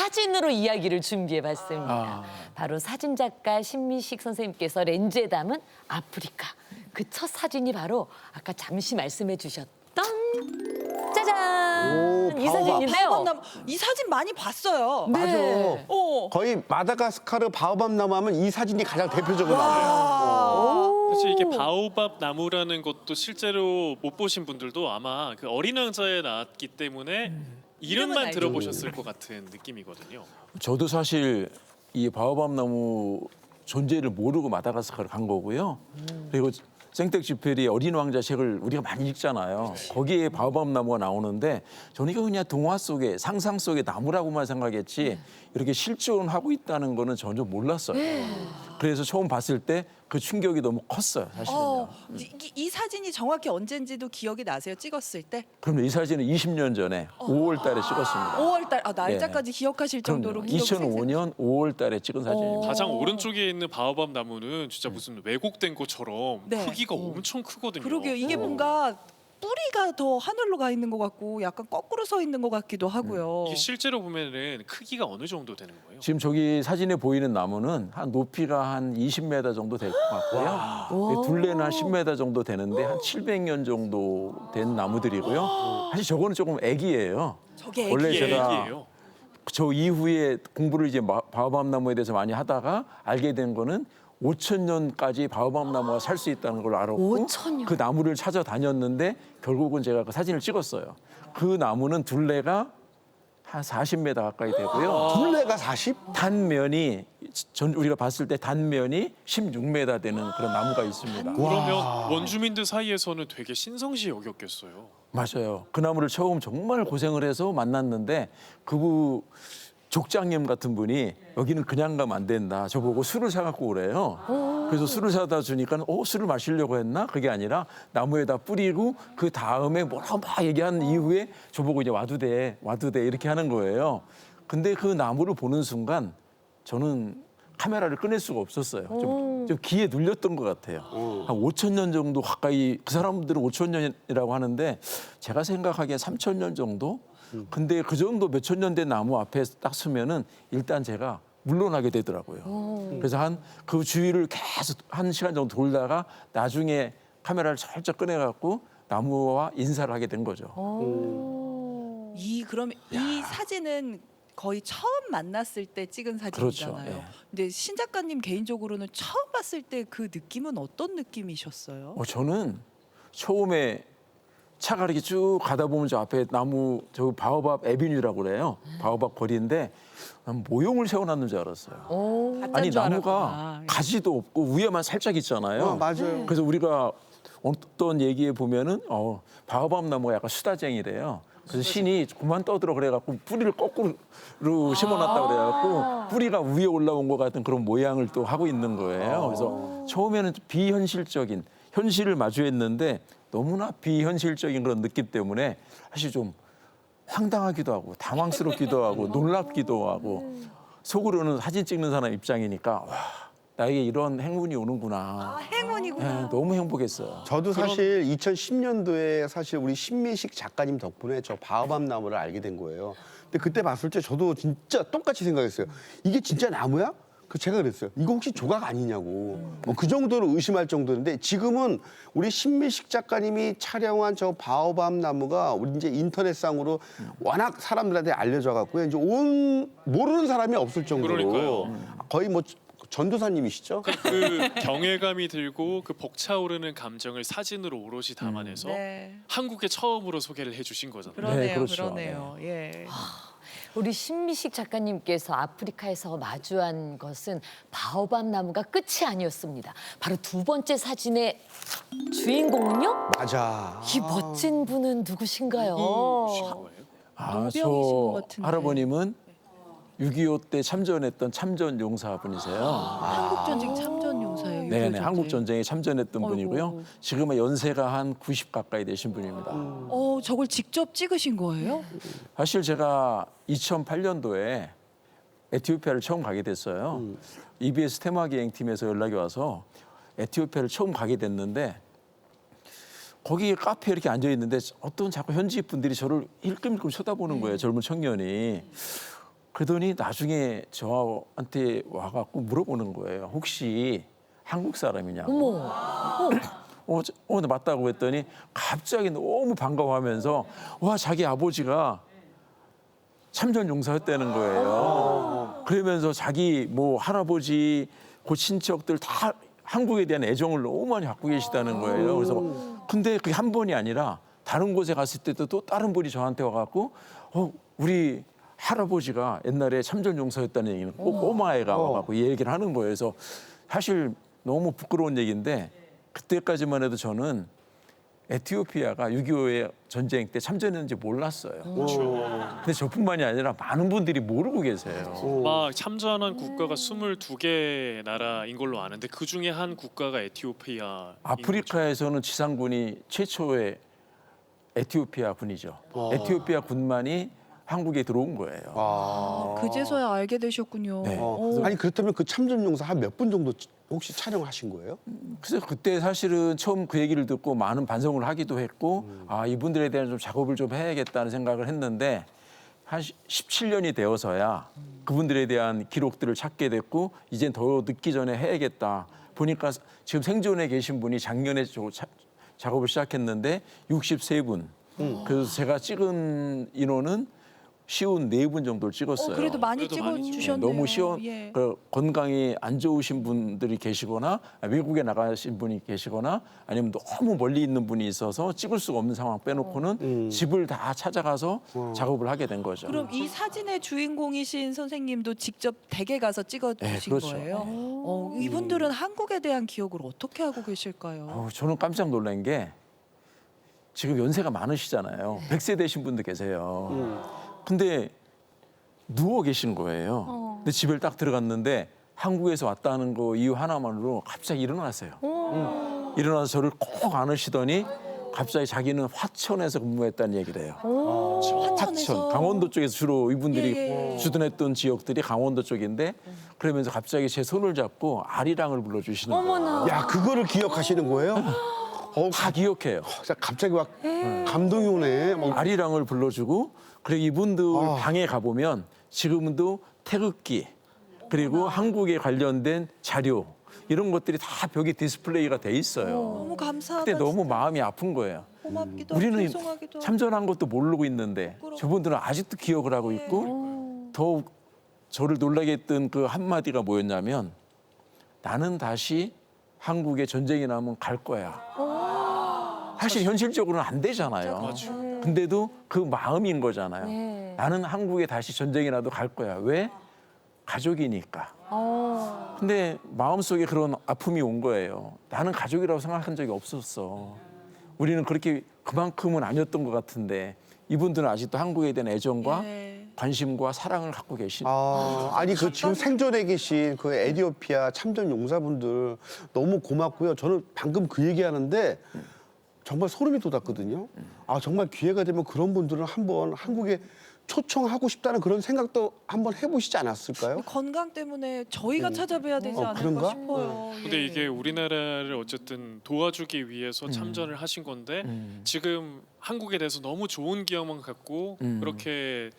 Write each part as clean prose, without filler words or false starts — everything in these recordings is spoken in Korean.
사진으로 이야기를 준비해봤습니다. 바로 사진작가 신미식 선생님께서 렌즈에 담은 아프리카. 그 첫 사진이 바로 아까 잠시 말씀해 주셨던 짜잔! 이 사진인데요. 바오밤나무. 이 사진 많이 봤어요. 네. 맞아. 거의 마다가스카르 바오밤 나무 하면 이 사진이 가장 대표적으로 나와요. 사실 이게 바오밥 나무라는 것도 실제로 못 보신 분들도 아마 그 어린 왕자에 나왔기 때문에 이름만 알죠. 들어보셨을 것 같은 느낌이거든요. 저도 사실 이 바오밤 나무 존재를 모르고 마다가스카르 간 거고요. 그리고 생텍쥐페리의 어린 왕자 책을 우리가 많이 읽잖아요. 거기에 바오밤 나무가 나오는데 저는 이거 그냥 동화 속에 상상 속의 나무라고만 생각했지 이렇게 실존하고 있다는 거는 전혀 몰랐어요. 그래서 처음 봤을 때 그 충격이 너무 컸어요, 사실은요. 이 사진이 정확히 언젠지도 기억이 나세요? 찍었을 때? 그럼 이 사진은 20년 전에 5월 달에 찍었습니다. 5월달 날짜까지 기억하실 정도로 기억이 2005년 5월 달에 찍은 사진입니다. 가장 오른쪽에 있는 바오밥 나무는 진짜 무슨 왜곡된 것처럼 네. 크기가 엄청 크거든요. 그러게요. 이게 뭔가 뿌리가 더 하늘로 가 있는 것 같고 약간 거꾸로 서 있는 것 같기도 하고요. 이게 실제로 보면은 크기가 어느 정도 되는 거예요? 지금 저기 사진에 보이는 나무는 한 높이가 한 20m 정도 될 것 같고요. 둘레는 한 10m 정도 되는데 한 700년 정도 된 나무들이고요. 사실 저거는 조금 애기예요. 저게 애기. 원래 이게 제가 애기예요. 저 이후에 공부를 이제 바오밤 나무에 대해서 많이 하다가 알게 된 거는 5,000년까지 바오밤 나무가 살 수 있다는 걸 알았고 5,000년? 그 나무를 찾아다녔는데 결국은 제가 그 사진을 찍었어요. 그 나무는 둘레가 한 40m 가까이 되고요. 둘레가 40? 단면이 우리가 봤을 때 단면이 16m 되는 그런 나무가 있습니다. 그러면 원주민들 사이에서는 되게 신성시 여겼겠어요. 맞아요. 그 나무를 처음 정말 고생을 해서 만났는데 그분 족장님 같은 분이 여기는 그냥 가면 안 된다. 저보고 술을 사갖고 오래요. 그래서 술을 사다 주니까 술을 마시려고 했나? 그게 아니라 나무에다 뿌리고 그 다음에 뭐라고 막 얘기한 이후에 저보고 이제 와도 돼 이렇게 하는 거예요. 근데 그 나무를 보는 순간 저는 카메라를 꺼낼 수가 없었어요. 좀 기에 눌렸던 것 같아요. 한 5,000년 정도 가까이 그 사람들은 5,000년이라고 하는데 제가 생각하기에 3,000년 정도? 근데 그 정도 몇천 년 된 나무 앞에 딱 서면은 일단 제가 물러나게 되더라고요. 그래서 그 주위를 계속 1시간 정도 돌다가 나중에 카메라를 살짝 꺼내갖고 나무와 인사를 하게 된 거죠. 그럼 이 사진은 거의 처음 만났을 때 찍은 사진이잖아요. 그렇죠. 예. 근데 신 작가님 개인적으로는 처음 봤을 때 그 느낌은 어떤 느낌이셨어요? 저는 처음에 차가 이렇게 쭉 가다 보면 저 앞에 나무 저 바오밥 에비뉴라고 그래요. 바오밥 거리인데 난 모형을 세워놨는 줄 알았어요. 가짜인 아니 줄 나무가 알았구나. 가지도 없고 위에만 살짝 있잖아요. 맞아요. 그래서 우리가 어떤 얘기에 보면은 바오밥 나무가 약간 수다쟁이래요. 그래서 신이 그만 떠들어 그래갖고 뿌리를 거꾸로 심어놨다 그래갖고 뿌리가 위에 올라온 것 같은 그런 모양을 또 하고 있는 거예요. 그래서 처음에는 비현실적인 현실을 마주했는데 너무나 비현실적인 그런 느낌 때문에 사실 좀 황당하기도 하고 당황스럽기도 하고 놀랍기도 하고 속으로는 사진 찍는 사람 입장이니까 와, 나에게 이런 행운이 오는구나. 행운이구나. 네, 너무 행복했어요. 저도 사실 2010년도에 사실 우리 신미식 작가님 덕분에 저 바오밤 나무를 알게 된 거예요. 근데 그때 봤을 때 저도 진짜 똑같이 생각했어요. 이게 진짜 나무야? 그 제가 그랬어요. 이거 혹시 조각 아니냐고. 뭐 그 정도로 의심할 정도인데 지금은 우리 신미식 작가님이 촬영한 저 바오밤 나무가 우리 이제 인터넷상으로 워낙 사람들한테 알려져 갖고요. 이제 모르는 사람이 없을 정도로 그러니까요. 거의 뭐 전도사님이시죠? 그 경외감이 들고 그 벅차오르는 감정을 사진으로 오롯이 담아내서 네. 한국에 처음으로 소개를 해주신 거잖아요. 그러네요. 네, 그렇죠. 그러네요. 예. 우리 신미식 작가님께서 아프리카에서 마주한 것은 바오밤 나무가 끝이 아니었습니다. 바로 두 번째 사진의 주인공은요? 맞아. 이 멋진 분은 누구신가요? 노병이신 것 같은데. 할아버님은 6.25 때 참전했던 참전 용사분이세요. 한국전쟁 참전용사예요. 네네, 6.25 한국 전쟁. 전쟁에 참전했던 아이고. 분이고요. 지금은 연세가 한 90 가까이 되신 분입니다. 저걸 직접 찍으신 거예요? 사실 제가 2008년도에 에티오피아를 처음 가게 됐어요. EBS 테마기행팀에서 연락이 와서 에티오피아를 처음 가게 됐는데 거기 카페에 이렇게 앉아 있는데 어떤 자꾸 현지 분들이 저를 힐끔힐끔 쳐다보는 거예요. 젊은 청년이. 그러더니 나중에 저한테 와갖고 물어보는 거예요. 혹시 한국 사람이냐고. 네, 맞다고 했더니 갑자기 너무 반가워하면서 와, 자기 아버지가 참전용사였다는 거예요. 그러면서 자기 뭐 할아버지, 그 친척들 다 한국에 대한 애정을 너무 많이 갖고 계시다는 거예요. 그래서 근데 그게 한 번이 아니라 다른 곳에 갔을 때도 또 다른 분이 저한테 와갖고 우리 할아버지가 옛날에 참전용사였다는 얘기는 꼭 꼬마애가 와갖고 이 얘기를 하는 거예요. 그래서 사실 너무 부끄러운 얘기인데 그때까지만 해도 저는 에티오피아가 6.25의 전쟁 때 참전했는지 몰랐어요. 근데 저뿐만이 아니라 많은 분들이 모르고 계세요. 막 참전한 국가가 22개 나라인 걸로 아는데 그 중에 한 국가가 에티오피아. 아프리카에서는 지상군이 최초의 에티오피아 군이죠. 에티오피아 군만이 한국에 들어온 거예요. 그제서야 알게 되셨군요. 네. 아니 그렇다면 그 참전용사 한 몇 분 정도 혹시 촬영하신 거예요? 그래서 그때 사실은 처음 그 얘기를 듣고 많은 반성을 하기도 했고 아, 이분들에 대한 좀 작업을 좀 해야겠다는 생각을 했는데 한 17년이 되어서야 그분들에 대한 기록들을 찾게 됐고 이젠 더 늦기 전에 해야겠다. 보니까 지금 생존에 계신 분이 작년에 작업을 시작했는데 63분. 그래서 제가 찍은 인원은 54분 정도를 찍었어요. 그래도 많이 그래도 많이 찍어주셨네요. 너무 예. 건강이 안 좋으신 분들이 계시거나 외국에 나가신 분이 계시거나 아니면 너무 멀리 있는 분이 있어서 찍을 수가 없는 상황 빼놓고는 집을 다 찾아가서 작업을 하게 된 거죠. 그럼 이 사진의 주인공이신 선생님도 직접 댁에 가서 찍어주신 네, 그렇죠. 거예요? 이분들은 한국에 대한 기억을 어떻게 하고 계실까요? 저는 깜짝 놀란 게 지금 연세가 많으시잖아요. 100세 되신 분도 계세요. 근데 누워 계신 거예요. 근데 집에 딱 들어갔는데 한국에서 왔다는 거 이유 하나만으로 갑자기 일어났어요. 일어나서 저를 꼭 안으시더니 갑자기 자기는 화천에서 근무했다는 얘기를 해요. 화천, 강원도 쪽에서 주로 이분들이 예. 주둔했던 지역들이 강원도 쪽인데 그러면서 갑자기 제 손을 잡고 아리랑을 불러주시는 거예요. 야 그거를 기억하시는 거예요? 다 기억해요. 갑자기 막 감동이 오네. 막 아리랑을 불러주고 그리고 이분들 방에 가보면 지금도 태극기 그리고 한국에 관련된 자료 이런 것들이 다 벽에 디스플레이가 돼 있어요. 너무 감사하다. 그때 너무 마음이 아픈 거예요. 고맙기도 하고 우리는 죄송하기도 하고. 참전한 것도 모르고 있는데 저분들은 아직도 기억을 하고 있고 더욱 저를 놀라게 했던 그 한마디가 뭐였냐면 나는 다시 한국에 전쟁이 나면 갈 거야. 사실 현실적으로는 안 되잖아요. 근데도 그 마음인 거잖아요. 네. 나는 한국에 다시 전쟁이 나도 갈 거야. 왜? 가족이니까. 근데 마음속에 그런 아픔이 온 거예요. 나는 가족이라고 생각한 적이 없었어. 우리는 그렇게 그만큼은 아니었던 것 같은데 이분들은 아직도 한국에 대한 애정과 관심과 사랑을 갖고 계시는. 아니 그 지금 생존에 계신 그 에티오피아 참전 용사분들 너무 고맙고요. 저는 방금 그 얘기하는데 정말 소름이 돋았거든요. 정말 기회가 되면 그런 분들은 한번 한국에 초청하고 싶다는 그런 생각도 한번 해보시지 않았을까요? 건강 때문에 저희가 찾아뵈야 되지 않을까 그런가? 싶어요. 근데 예. 이게 우리나라를 어쨌든 도와주기 위해서 참전을 하신 건데 지금 한국에 대해서 너무 좋은 기억만 갖고 그렇게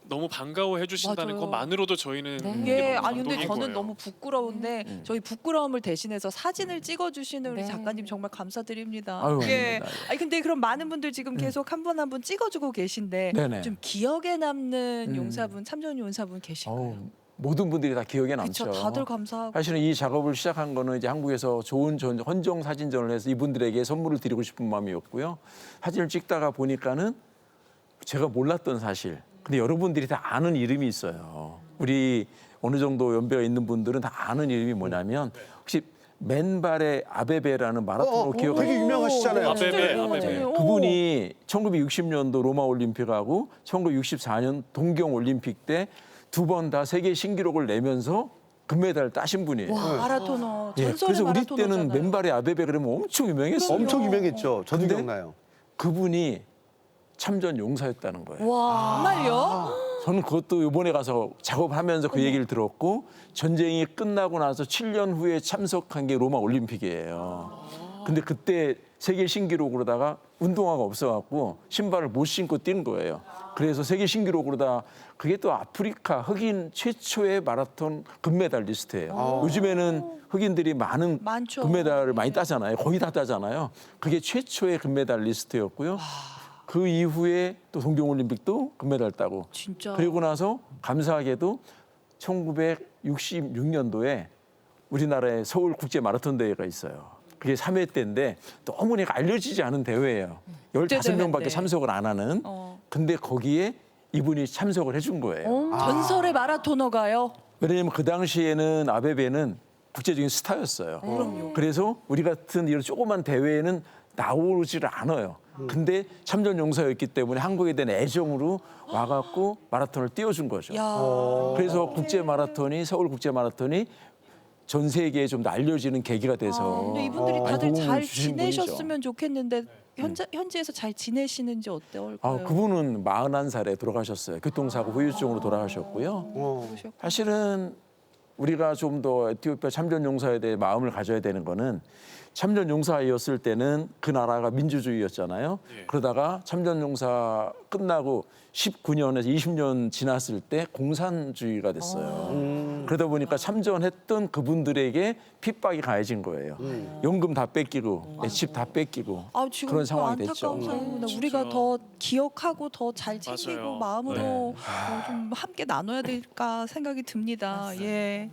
너무 반가워해 주신다는 맞아요. 것만으로도 저희는 네. 이게 예, 너무 아니 근데 감동인 저는 거예요. 너무 부끄러운데 저희 부끄러움을 대신해서 사진을 찍어주시는 우리 네. 작가님 정말 감사드립니다. 아유, 예. 아닙니다. 아니 근데 그럼 많은 분들 지금 계속 한 분 한 분 찍어주고 계신데 네네. 좀 기억에 남는 용사분, 참전 용사분 계실까요? 모든 분들이 다 기억에 남죠. 그렇죠. 다들 감사하고. 사실은 이 작업을 시작한 거는 이제 한국에서 좋은 헌정 사진전을 해서 이분들에게 선물을 드리고 싶은 마음이었고요. 사진을 찍다가 보니까는 제가 몰랐던 사실. 근데 여러분들이 다 아는 이름이 있어요. 우리 어느 정도 연배가 있는 분들은 다 아는 이름이 뭐냐면 혹시 맨발의 아베베라는 마라톤 기억하세요? 되게 유명하시잖아요. 아베베. 그분이 1960년도 로마 올림픽하고 1964년 동경 올림픽 때 두 번 다 세계 신기록을 내면서 금메달을 따신 분이에요. 와, 마라토너 예, 전설의 그래서 우리 마라토너잖아요. 때는 맨발의 아베베 그러면 엄청 유명했어요. 엄청 유명했죠. 저도 근데 기억나요. 그분이 참전 용사였다는 거예요. 정말요? 저는 그것도 이번에 가서 작업하면서 그 얘기를 들었고 전쟁이 끝나고 나서 7년 후에 참석한 게 로마 올림픽이에요. 근데 그때 세계 신기록으로다가 운동화가 없어갖고 신발을 못 신고 뛴 거예요. 그래서 세계 신기록으로다 그게 또 아프리카 흑인 최초의 마라톤 금메달리스트예요. 요즘에는 흑인들이 많은 많죠. 금메달을 많이 따잖아요. 거의 다 따잖아요. 그게 최초의 금메달리스트였고요. 그 이후에 또 동경올림픽도 금메달 따고 진짜. 그리고 나서 감사하게도 1966년도에 우리나라에 서울 국제 마라톤 대회가 있어요. 그게 3회 때인데 너무 내가 알려지지 않은 대회예요. 15명밖에 대회인데. 참석을 안 하는. 근데 거기에 이분이 참석을 해준 거예요. 전설의 마라토너가요. 왜냐하면 그 당시에는 아베베는 국제적인 스타였어요. 그래서 우리 같은 이런 조그만 대회에는 나오지를 않아요. 근데 참전 용사였기 때문에 한국에 대한 애정으로 와갖고 마라톤을 띄워준 거죠. 야. 그래서 국제 마라톤이 서울 국제 마라톤이 전 세계에 좀 더 알려지는 계기가 돼서 근데 이분들이 많이 다들 도움을 잘 주신 분이죠. 지내셨으면 좋겠는데 현지에서 잘 지내시는지 어떨까요? 그분은 41살에 돌아가셨어요. 교통사고 후유증으로 돌아가셨고요. 사실은 우리가 좀 더 에티오피아 참전용사에 대해 마음을 가져야 되는 거는 참전용사였을 때는 그 나라가 민주주의였잖아요. 그러다가 참전용사 끝나고 19년에서 20년 지났을 때 공산주의가 됐어요. 그러다 보니까 참전했던 그분들에게 핍박이 가해진 거예요. 연금 다 뺏기고 집 다 뺏기고 지금 그런 상황이 됐죠. 안타까운 상황입니다. 진짜. 우리가 더 기억하고 더 잘 챙기고 맞아요. 마음으로 좀 함께 나눠야 될까 생각이 듭니다. 예.